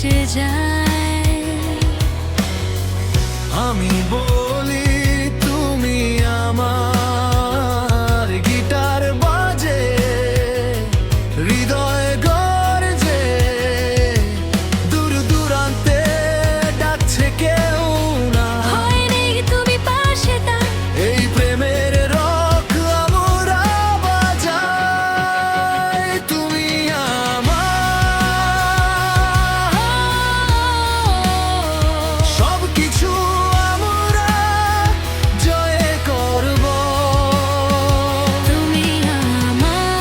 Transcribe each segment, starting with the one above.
ভেসে যায়। আমি বলি তুমি আমার, গিটার বাজে হৃদয় গর্জে, দূর দূরান্তে ডাকছে কেউ না, হয়নি তুমি পাশে তার, এই প্রেমের রক আমরা বাজাই। তুমি আমার সবকিছু, আমরা জয় করব। তুমি আমার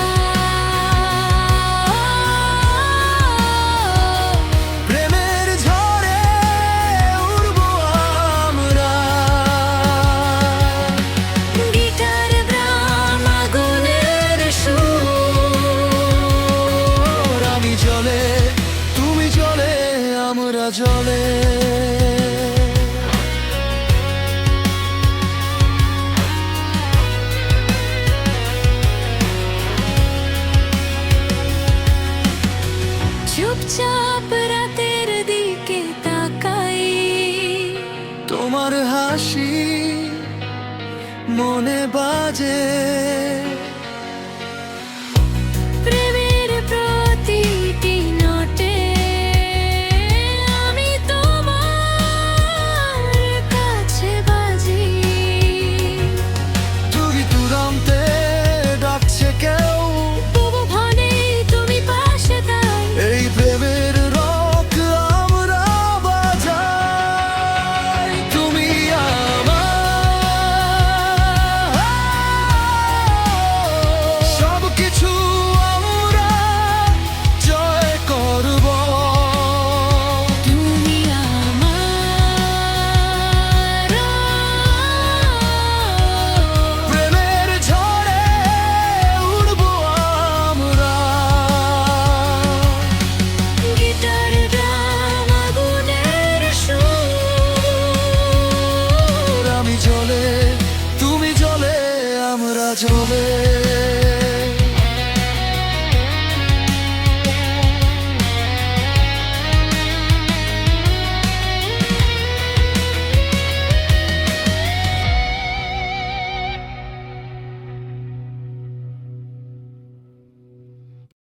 প্রেমের ঝড়ে উড়ব আমরা। গিটার ড্রাম আগুনের সুর, আমি চলে তুমি চলে আমরা চলে। চুপচাপ রাতের দিকে তাকাই, তোমার হাসি মনে বাজে।